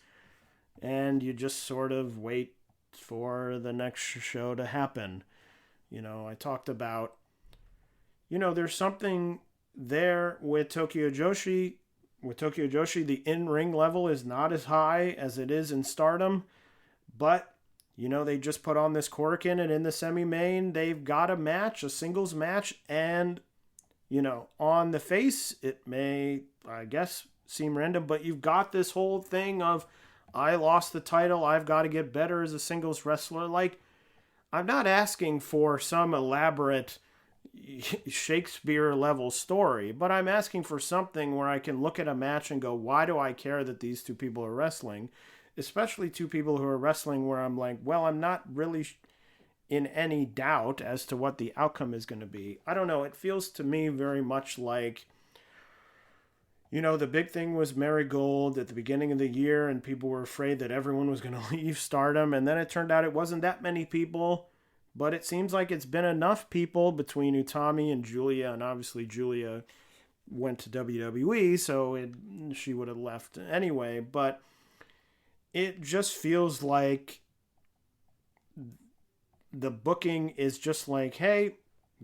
and you just sort of wait for the next show to happen. I talked about, there's something there with Tokyo Joshi. With Tokyo Joshi, the in-ring level is not as high as it is in Stardom, but, they just put on this Korakuen, and in the semi-main, they've got a match, a singles match, and, on the face, it may, I guess, seem random, but you've got this whole thing of, I lost the title, I've got to get better as a singles wrestler. I'm not asking for some elaborate Shakespeare-level story, but I'm asking for something where I can look at a match and go, why do I care that these 2 people are wrestling? Especially 2 people who are wrestling where I'm like, well, I'm not really in any doubt as to what the outcome is going to be. I don't know. It feels to me very much like, the big thing was Marigold at the beginning of the year, and people were afraid that everyone was going to leave Stardom, and then it turned out it wasn't that many people, but it seems like it's been enough people between Utami and Julia, and obviously Julia went to WWE, so she would have left anyway, but it just feels like the booking is just like, hey,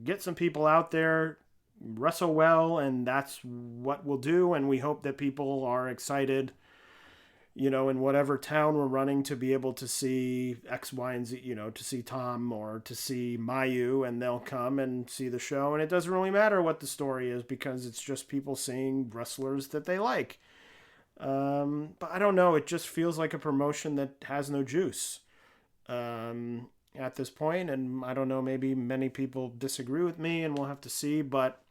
get some people out there, wrestle well, and that's what we'll do, and we hope that people are excited, in whatever town we're running, to be able to see X, Y, and Z, to see Tom or to see Mayu, and they'll come and see the show, and it doesn't really matter what the story is because it's just people seeing wrestlers that they like. But I don't know, it just feels like a promotion that has no juice at this point, and I don't know, maybe many people disagree with me, and we'll have to see, but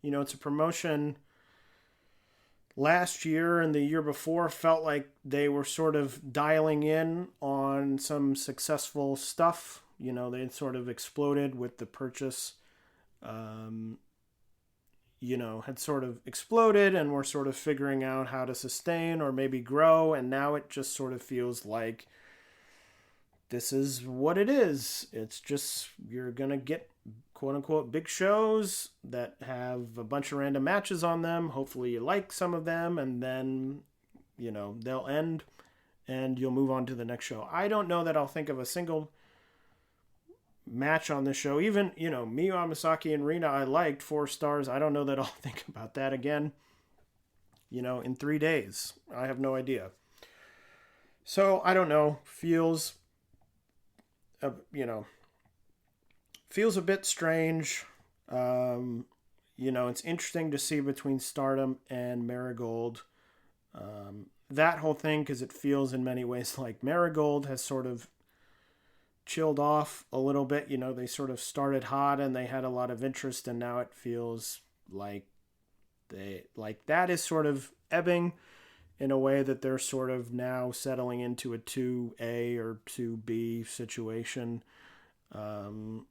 it's a promotion last year and the year before felt like they were sort of dialing in on some successful stuff. They had sort of exploded with the purchase, had sort of exploded and were sort of figuring out how to sustain or maybe grow. And now it just sort of feels like this is what it is. It's just, you're going to get quote unquote big shows that have a bunch of random matches on them. Hopefully you like some of them, and then, they'll end and you'll move on to the next show. I don't know that I'll think of a single match on this show. Even, Miyu Amasaki and Rina, I liked 4 stars. I don't know that I'll think about that again, in 3 days. I have no idea. So I don't know. Feels a bit strange. It's interesting to see between Stardom and Marigold. That whole thing, because it feels in many ways like Marigold has sort of chilled off a little bit. They sort of started hot and they had a lot of interest, and now it feels like that is sort of ebbing in a way that they're sort of now settling into a 2A or 2B situation. So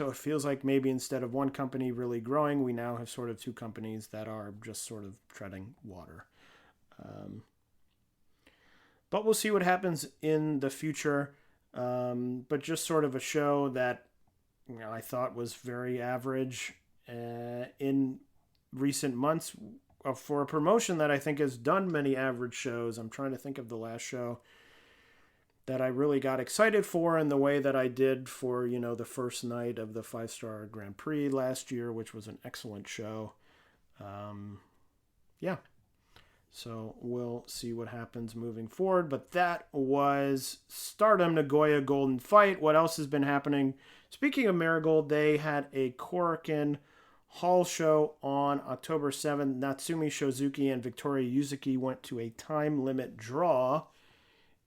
it feels like maybe instead of one company really growing, we now have sort of 2 companies that are just sort of treading water. But we'll see what happens in the future. But just sort of a show that I thought was very average in recent months for a promotion that I think has done many average shows. I'm trying to think of the last show that I really got excited for in the way that I did for, the first night of the 5-Star Grand Prix last year, which was an excellent show. Yeah. So we'll see what happens moving forward. But that was Stardom Nagoya Golden Fight. What else has been happening? Speaking of Marigold, they had a Korakuen Hall show on October 7th. Natsumi Shozuki and Victoria Yuzuki went to a time limit draw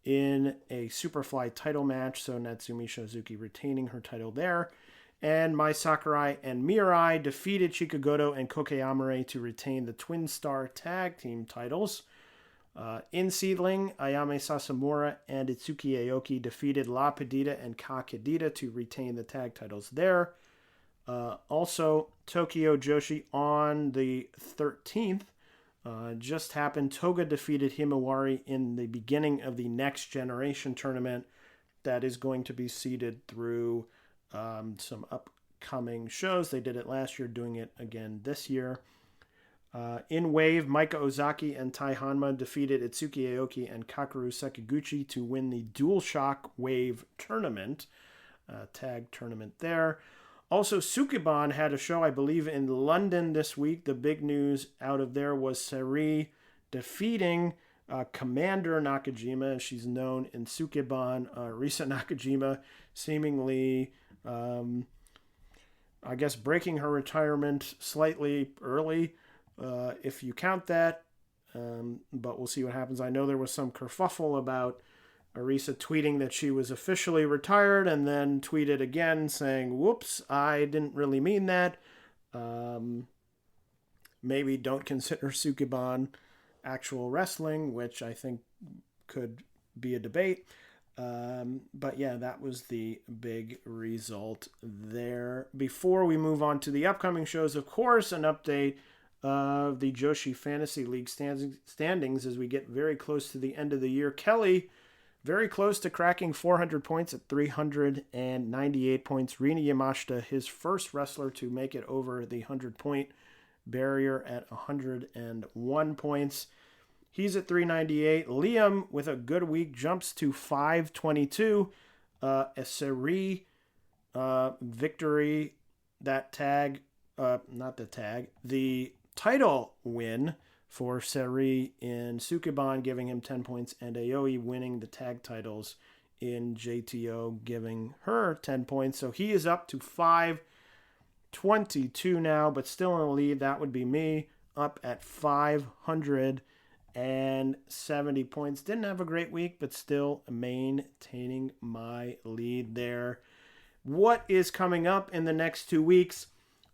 in a Superfly title match. So Natsumi Shozuki retaining her title there. And Mai Sakurai and Mirai defeated Chikagoto and Koke to retain the Twin Star Tag Team titles. In Seedling, Ayame Sasamura and Itsuki Aoki defeated La Pedita and Ka Kedita to retain the tag titles there. Also, Tokyo Joshi on the 13th just happened. Toga defeated Himawari in the beginning of the Next Generation tournament that is going to be seeded through some upcoming shows. They did it last year, doing it again this year. In Wave, Maika Ozaki and Tai Hanma defeated Itsuki Aoki and Kakeru Sekiguchi to win the DualShock Wave tournament, tag tournament there. Also, Sukeban had a show, I believe, in London this week. The big news out of there was Seri defeating Commander Nakajima, as she's known in Sukeban. Risa Nakajima seemingly, I guess, breaking her retirement slightly early, if you count that. But we'll see what happens. I know there was some kerfuffle about Arisa tweeting that she was officially retired and then tweeted again saying, whoops, I didn't really mean that. Maybe don't consider Sukeban actual wrestling, which I think could be a debate. But yeah, that was the big result there. Before we move on to the upcoming shows, of course, an update of the Joshi Fantasy League standings as we get very close to the end of the year. Kelly, very close to cracking 400 points at 398 points. Rina Yamashita, his first wrestler to make it over the 100-point barrier at 101 points. He's at 398. Liam, with a good week, jumps to 522. A Seri victory, the title win for Seri in Sukeban, giving him 10 points, and Aoi winning the tag titles in JTO, giving her 10 points. So he is up to 522 now, but still in the lead. That would be me, up at 570 points. Didn't have a great week, but still maintaining my lead there. What is coming up in the next 2 weeks?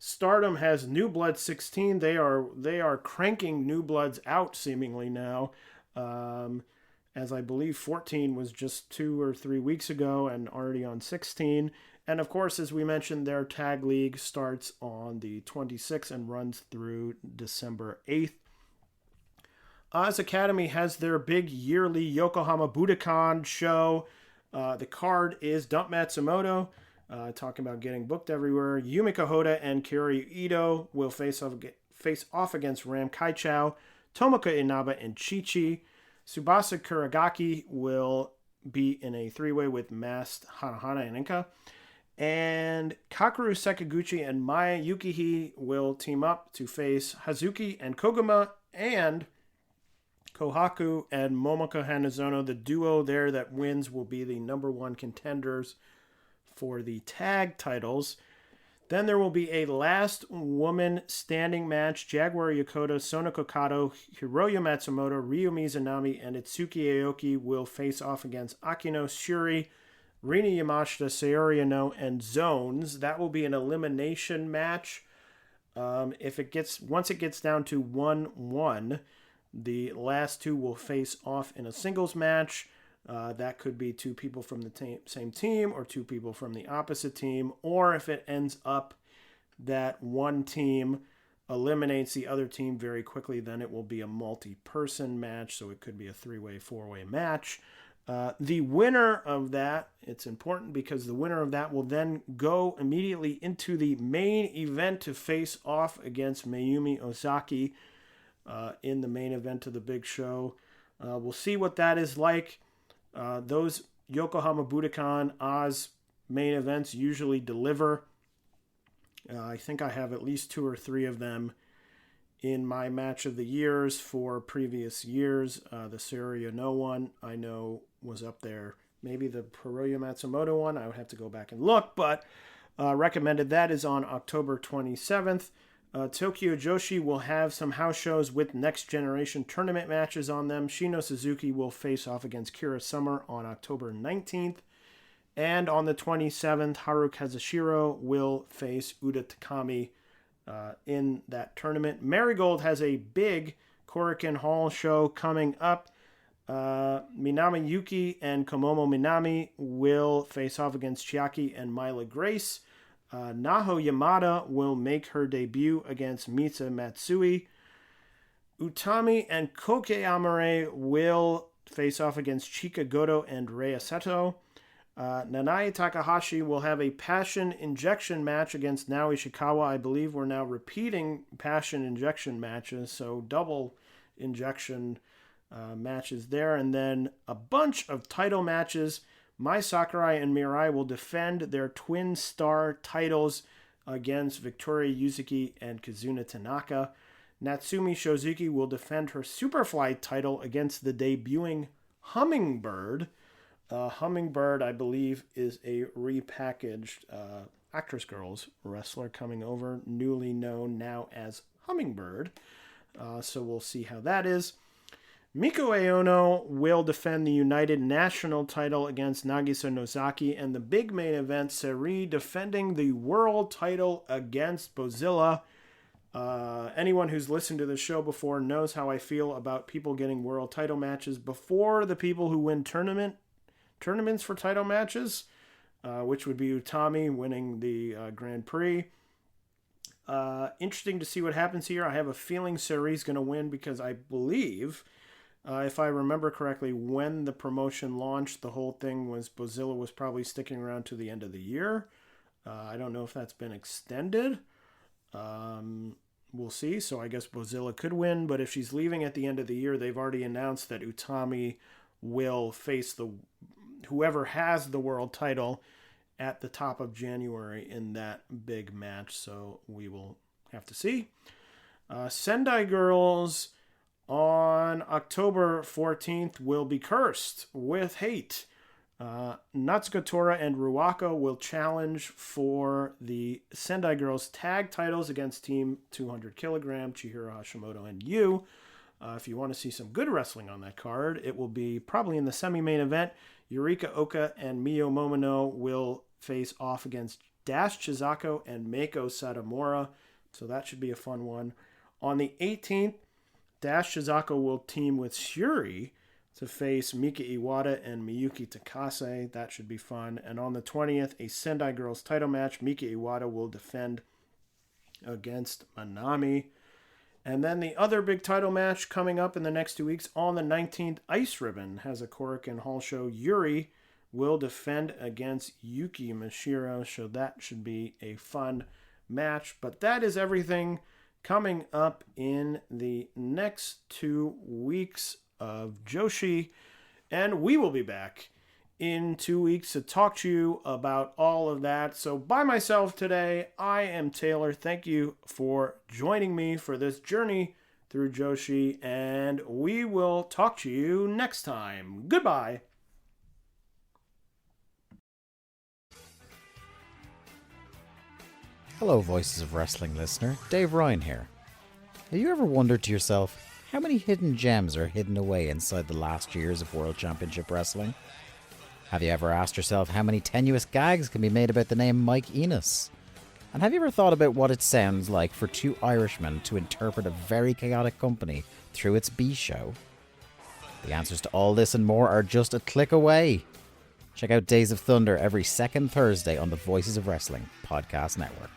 Stardom has New Blood 16. They are cranking New Bloods out seemingly now, as I believe 14 was just 2 or 3 weeks ago and already on 16. And of course, as we mentioned, their tag league starts on the 26th and runs through December 8th. Oz Academy has their big yearly Yokohama Budokan show The card is Dump Matsumoto, talking about getting booked everywhere. Yumiko Hoda and Kyoryu Ito will face off against Ram Kaichou, Tomoka Inaba, and Chi-Chi. Tsubasa Kuragaki will be in a three-way with Masked Hanahana and Inka. And Kakeru Sekiguchi and Maya Yukihei will team up to face Hazuki and Koguma, and Kohaku and Momoko Hanazono. The duo there that wins will be the number one contenders for the tag titles. Then there will be a last woman standing match. Jaguar Yokota, Sonoko Kato, Hiroyo Matsumoto, Ryo Mizunami, and Itsuki Aoki will face off against Akino Shuri, Rina Yamashita, Saori Anou, and Zones. That will be an elimination match. Once it gets down to 1-1, the last two will face off in a singles match. That could be two people from the same team or two people from the opposite team. Or if it ends up that one team eliminates the other team very quickly, then it will be a multi-person match. So it could be a three-way, four-way match. The winner of that, it's important because the winner of that will then go immediately into the main event to face off against Mayumi Ozaki in the main event of the big show. We'll see what that is like. Those Yokohama Budokan Oz main events usually deliver. I think I have at least 2 or 3 of them in my match of the years for previous years. The Saori Anou one I know was up there. Maybe the Hiroyo Matsumoto one, I would have to go back and look, but recommended. That is on October 27th. Tokyo Joshi will have some house shows with Next Generation tournament matches on them. Shino Suzuki will face off against Kira Summer on October 19th. And on the 27th, Haru Kazushiro will face Uda Takami in that tournament. Marigold has a big Korakuen Hall show coming up. Minami Yuki and Komomo Minami will face off against Chiaki and Mila Grace. Naho Yamada will make her debut against Mitsa Matsui. Utami and Koke Amare will face off against Chika Goto and Rei Seto. Nanae Takahashi will have a passion injection match against Naoi Ishikawa. I believe we're now repeating passion injection matches, so double injection matches there. And then a bunch of title matches. Mai Sakurai and Mirai will defend their twin star titles against Victoria Yuzuki and Kazuna Tanaka. Natsumi Shozuki will defend her Superfly title against the debuting Hummingbird. Hummingbird, I believe, is a repackaged Actress Girls wrestler coming over, newly known now as Hummingbird. So we'll see how that is. Miko Aono will defend the United National title against Nagisa Nozaki, and the big main event, Seri defending the world title against Bozilla. Anyone who's listened to the show before knows how I feel about people getting world title matches before the people who win tournaments for title matches, which would be Utami winning the Grand Prix. Interesting to see what happens here. I have a feeling Seri's going to win because I believe... if I remember correctly, when the promotion launched, the whole thing was Bozilla was probably sticking around to the end of the year. I don't know if that's been extended. We'll see. So I guess Bozilla could win, but if she's leaving at the end of the year, they've already announced that Utami will face whoever has the world title at the top of January in that big match. So we will have to see. Sendai Girls on October 14th will be cursed with hate. Natsuko Tora and Ruako will challenge for the Sendai Girls tag titles against Team 200 kg, Chihiro Hashimoto and Yu. If you want to see some good wrestling on that card, it will be probably in the semi-main event. Yurika Oka and Miyo Momono will face off against Dash Chizako and Meiko Satomura. So that should be a fun one. On the 18th, Dash Chizako will team with Shuri to face Mika Iwata and Miyuki Takase. That should be fun. And on the 20th, a Sendai Girls title match. Mika Iwata will defend against Manami. And then the other big title match coming up in the next 2 weeks. On the 19th, Ice Ribbon has a Korakuen Hall show. Yuri will defend against Yuki Mashiro, so that should be a fun match. But that is everything coming up in the next 2 weeks of Joshi, and we will be back in 2 weeks to talk to you about all of that. So by myself today, I am Taylor. Thank you for joining me for this journey through Joshi, and we will talk to you next time. Goodbye. Hello, Voices of Wrestling listener. Dave Ryan here. Have you ever wondered to yourself how many hidden gems are hidden away inside the last years of World Championship Wrestling? Have you ever asked yourself how many tenuous gags can be made about the name Mike Enos? And have you ever thought about what it sounds like for two Irishmen to interpret a very chaotic company through its B show? The answers to all this and more are just a click away. Check out Days of Thunder every second Thursday on the Voices of Wrestling podcast network.